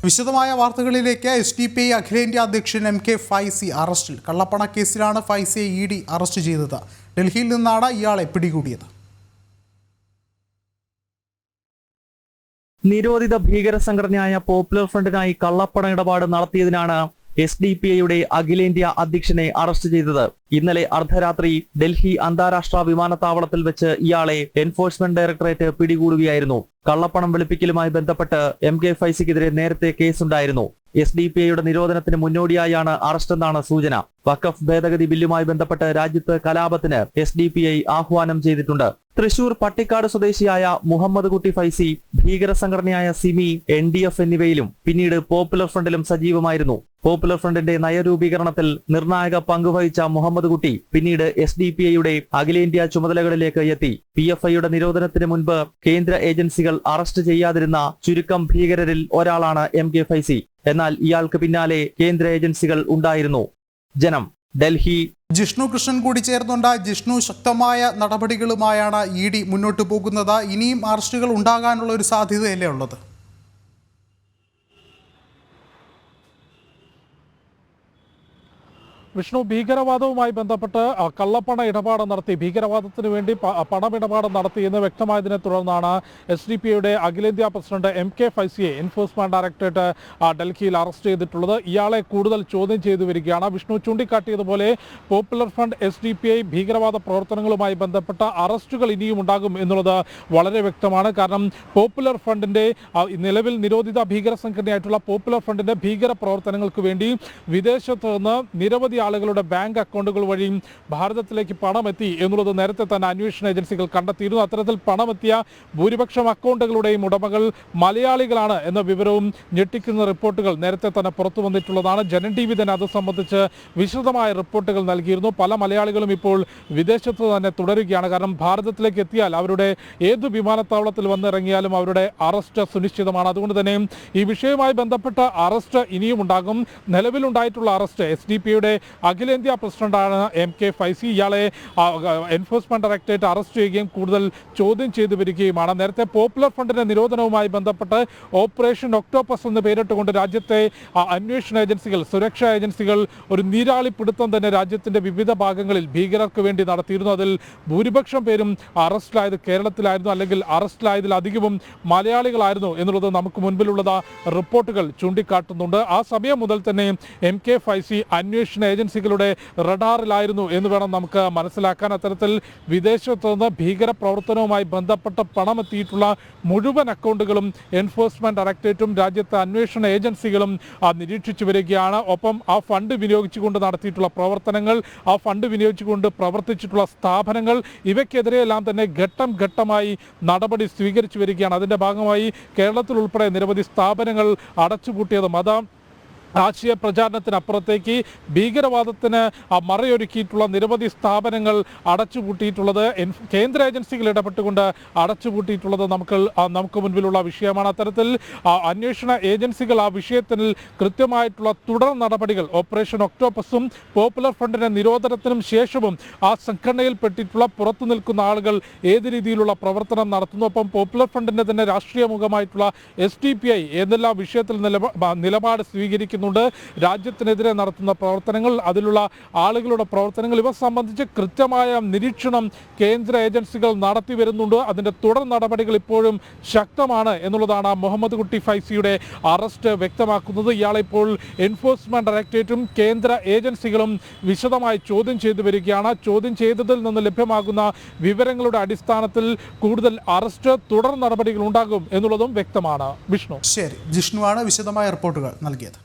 വിശദമായ വാർത്തകളിലേക്ക്. SDP അഖിലേന്ത്യാ അധ്യക്ഷൻ MK ഫൈസി അറസ്റ്റിൽ. കള്ളപ്പണ കേസിലാണ് ഫൈസിയെ ED അറസ്റ്റ് ചെയ്തത്. ഡൽഹിയിൽ നിന്നാണ് ഇയാളെ പിടികൂടിയത്. നിരോധിത ഭീകര സംഘടനയായ പോപ്പുലർ ഫ്രണ്ടിനായി കള്ളപ്പണ ഇടപാട് നടത്തിയതിനാണ് SDP-യുടെ അഖിലേന്ത്യാ അധ്യക്ഷനെ അറസ്റ്റ് ചെയ്തത്. ഇന്നലെ അർദ്ധരാത്രി ഡൽഹി അന്താരാഷ്ട്ര വിമാനത്താവളത്തിൽ വെച്ച് ഇയാളെ എൻഫോഴ്സ്മെന്റ് ഡയറക്ടറേറ്റ് പിടികൂടുകയായിരുന്നു. കള്ളപ്പണം വെളുപ്പിക്കലുമായി ബന്ധപ്പെട്ട് MK ഫൈസിക്കെതിരെ നേരത്തെ കേസുണ്ടായിരുന്നു. SDP-യുടെ നിരോധനത്തിന് മുന്നോടിയായാണ് അറസ്റ്റെന്നാണ് സൂചന. വഖഫ് ഭേദഗതി ബില്ലുമായി ബന്ധപ്പെട്ട് രാജ്യത്ത് കലാപത്തിന് SDP ആഹ്വാനം ചെയ്തിട്ടുണ്ട്. തൃശൂർ പട്ടിക്കാട് സ്വദേശിയായ മുഹമ്മദ് കുട്ടി ഫൈസി ഭീകര സംഘടനയായ സിമി, NDF എന്നിവയിലും പിന്നീട് പോപ്പുലർ ഫ്രണ്ടിലും സജീവമായിരുന്നു. പോപ്പുലർ ഫ്രണ്ടിന്റെ നയരൂപീകരണത്തിൽ നിർണായക പങ്കുവഹിച്ച മുഹമ്മദ് കുട്ടി പിന്നീട് SDP-യുടെ അഖിലേന്ത്യാ ചുമതലകളിലേക്ക് എത്തി. PFIയുടെ നിരോധനത്തിന് മുൻപ് കേന്ദ്ര ഏജൻസികൾ അറസ്റ്റ് ചെയ്യാതിരുന്ന ചുരുക്കം ഭീകരരിൽ ഒരാളാണ് MK ഫൈസി. എന്നാൽ ഇയാൾക്ക് പിന്നാലെ കേന്ദ്ര ഏജൻസികൾ ഉണ്ടായിരുന്നു. ജനം, ഡൽഹി. ജിഷ്ണു കൃഷ്ണൻ കൂടി ചേർന്നുണ്ട്. ജിഷ്ണു, ശക്തമായ നടപടികളുമായാണ് ED മുന്നോട്ട് പോകുന്നത്. ഇനിയും അറസ്റ്റുകൾ ഉണ്ടാകാനുള്ള ഒരു സാധ്യതയല്ലേ ഉള്ളത്? വിഷ്ണു, ഭീകരവാദവുമായി ബന്ധപ്പെട്ട് കള്ളപ്പണ ഇടപാട് നടത്തി, ഭീകരവാദത്തിന് വേണ്ടി പണമിടപാട് നടത്തി എന്ന് വ്യക്തമായതിനെ തുടർന്നാണ് SDP-യുടെ അഖിലേന്ത്യാ പ്രസിഡന്റ് MK ഫൈസിയെ എൻഫോഴ്സ്മെന്റ് ഡയറക്ടറേറ്റ് ഡൽഹിയിൽ അറസ്റ്റ് ചെയ്തിട്ടുള്ളത്. ഇയാളെ കൂടുതൽ ചോദ്യം ചെയ്തു വരികയാണ്. വിഷ്ണു ചൂണ്ടിക്കാട്ടിയതുപോലെ പോപ്പുലർ ഫ്രണ്ട് SDP ഭീകരവാദ പ്രവർത്തനങ്ങളുമായി ബന്ധപ്പെട്ട അറസ്റ്റുകൾ ഇനിയും ഉണ്ടാകും എന്നുള്ളത് വളരെ വ്യക്തമാണ്. കാരണം പോപ്പുലർ ഫ്രണ്ടിന്റെ നിലവിൽ നിരോധിത ഭീകര സംഘടനയായിട്ടുള്ള പോപ്പുലർ ഫ്രണ്ടിന്റെ ഭീകര പ്രവർത്തനങ്ങൾക്ക് വേണ്ടി വിദേശത്ത് നിന്ന് നിരവധി ആളുകളുടെ ബാങ്ക് അക്കൗണ്ടുകൾ വഴിയും ഭാരതത്തിലേക്ക് പണമെത്തി എന്നുള്ളത് നേരത്തെ തന്നെ അന്വേഷണ ഏജൻസികൾ കണ്ടെത്തിയിരുന്നു. അത്തരത്തിൽ പണമെത്തിയ ഭൂരിപക്ഷം അക്കൗണ്ടുകളുടെയും ഉടമകൾ മലയാളികളാണ് എന്ന വിവരവും ഞെട്ടിക്കുന്ന റിപ്പോർട്ടുകൾ നേരത്തെ തന്നെ പുറത്തു വന്നിട്ടുള്ളതാണ്. ജനൻ TV തന്നെ അത് സംബന്ധിച്ച് വിശദമായ റിപ്പോർട്ടുകൾ നൽകിയിരുന്നു. പല മലയാളികളും ഇപ്പോൾ വിദേശത്ത് തന്നെ തുടരുകയാണ്. കാരണം ഭാരതത്തിലേക്ക് എത്തിയാൽ അവരുടെ ഏത് വിമാനത്താവളത്തിൽ വന്നിറങ്ങിയാലും അവരുടെ അറസ്റ്റ് സുനിശ്ചിതമാണ്. അതുകൊണ്ട് തന്നെ ഈ വിഷയവുമായി ബന്ധപ്പെട്ട അറസ്റ്റ് ഇനിയും ഉണ്ടാകും. നിലവിലുണ്ടായിട്ടുള്ള അറസ്റ്റ് SDP-യുടെ അഖിലേന്ത്യാ പ്രസിഡന്റാണ് MK ഫൈസി. ഇയാളെ എൻഫോഴ്സ്മെന്റ് ഡയറക്ടറേറ്റ് അറസ്റ്റ് ചെയ്യുകയും കൂടുതൽ ചോദ്യം ചെയ്തു വരികയുമാണ്. നേരത്തെ പോപ്പുലർ ഫ്രണ്ടിന്റെ നിരോധനവുമായി ബന്ധപ്പെട്ട് ഓപ്പറേഷൻ ഒക്ടോപ്പസ് എന്ന് പേരിട്ടുകൊണ്ട് രാജ്യത്തെ അന്വേഷണ ഏജൻസികൾ, സുരക്ഷാ ഏജൻസികൾ ഒരു നീരാളിപ്പിടുത്തം തന്നെ രാജ്യത്തിന്റെ വിവിധ ഭാഗങ്ങളിൽ ഭീകരർക്ക് വേണ്ടി നടത്തിയിരുന്നു. അതിൽ ഭൂരിപക്ഷം പേരും അറസ്റ്റിലായത് കേരളത്തിലായിരുന്നു, അല്ലെങ്കിൽ അറസ്റ്റിലായതിൽ അധികവും മലയാളികളായിരുന്നു എന്നുള്ളത് നമുക്ക് മുൻപിലുള്ളത് റിപ്പോർട്ടുകൾ ചൂണ്ടിക്കാട്ടുന്നുണ്ട്. ആ സമയം മുതൽ തന്നെ MK ഫൈസി അന്വേഷണ ഏജൻസികളുടെ റഡാറിലായിരുന്നു എന്ന് വേണം നമുക്ക് മനസ്സിലാക്കാൻ. അത്തരത്തിൽ വിദേശത്ത് നിന്ന് ഭീകര പ്രവർത്തനവുമായി ബന്ധപ്പെട്ട പണമെത്തിയിട്ടുള്ള മുഴുവൻ അക്കൗണ്ടുകളും എൻഫോഴ്സ്മെന്റ് ഡയറക്ടറേറ്റും രാജ്യത്തെ അന്വേഷണ ഏജൻസികളും നിരീക്ഷിച്ചു വരികയാണ്. ഒപ്പം ആ ഫണ്ട് വിനിയോഗിച്ചുകൊണ്ട് നടത്തിയിട്ടുള്ള പ്രവർത്തനങ്ങൾ, ആ ഫണ്ട് വിനിയോഗിച്ചുകൊണ്ട് പ്രവർത്തിച്ചിട്ടുള്ള സ്ഥാപനങ്ങൾ, ഇവയ്ക്കെതിരെയെല്ലാം തന്നെ ഘട്ടം ഘട്ടമായി നടപടി സ്വീകരിച്ചു വരികയാണ്. അതിൻ്റെ ഭാഗമായി കേരളത്തിൽ ഉൾപ്പെടെ നിരവധി സ്ഥാപനങ്ങൾ അടച്ചുപൂട്ടിയത് ആശയ പ്രചാരണത്തിനപ്പുറത്തേക്ക് ഭീകരവാദത്തിന് മറയൊരുക്കിയിട്ടുള്ള നിരവധി സ്ഥാപനങ്ങൾ അടച്ചുപൂട്ടിയിട്ടുള്ളത്, കേന്ദ്ര ഏജൻസികൾ ഇടപെട്ടുകൊണ്ട് അടച്ചുപൂട്ടിയിട്ടുള്ളത് നമുക്ക് മുൻപിലുള്ള വിഷയമാണ്. അത്തരത്തിൽ അന്വേഷണ ഏജൻസികൾ ആ വിഷയത്തിൽ കൃത്യമായിട്ടുള്ള തുടർ നടപടികൾ, ഓപ്പറേഷൻ ഒക്ടോപ്പസും പോപ്പുലർ ഫ്രണ്ടിന്റെ നിരോധനത്തിനും ശേഷവും ആ സംഘടനയിൽപ്പെട്ടിട്ടുള്ള പുറത്തു നിൽക്കുന്ന ആളുകൾ ഏത് രീതിയിലുള്ള പ്രവർത്തനം നടത്തുന്നു, ഒപ്പം പോപ്പുലർ ഫ്രണ്ടിന്റെ തന്നെ രാഷ്ട്രീയ മുഖമായിട്ടുള്ള SDP എന്തെല്ലാം വിഷയത്തിൽ നിലപാട് സ്വീകരിക്കുന്നു, രാജ്യത്തിനെതിരെ നടത്തുന്ന പ്രവർത്തനങ്ങൾ, അതിലുള്ള ആളുകളുടെ പ്രവർത്തനങ്ങൾ, ഇവ സംബന്ധിച്ച് കൃത്യമായ നിരീക്ഷണം കേന്ദ്ര ഏജൻസികൾ നടത്തി വരുന്നുണ്ട്. അതിന്റെ തുടർ നടപടികൾ ഇപ്പോഴും ശക്തമാണ് എന്നുള്ളതാണ് മുഹമ്മദ് കുട്ടി ഫൈസിയുടെ അറസ്റ്റ് വ്യക്തമാക്കുന്നത്. ഇയാളെ ഇപ്പോൾ എൻഫോഴ്സ്മെന്റ് ഡയറക്ടറേറ്റും കേന്ദ്ര ഏജൻസികളും വിശദമായി ചോദ്യം ചെയ്തു വരികയാണ്. ചോദ്യം ചെയ്തതിൽ നിന്ന് ലഭ്യമാകുന്ന വിവരങ്ങളുടെ അടിസ്ഥാനത്തിൽ കൂടുതൽ അറസ്റ്റ്, തുടർ നടപടികൾ ഉണ്ടാകും എന്നുള്ളതും വ്യക്തമാണ്. വിഷ്ണു. ശരി, ജിഷ്ണുവാണ് വിശദമായ റിപ്പോർട്ടുകൾ നൽകിയത്.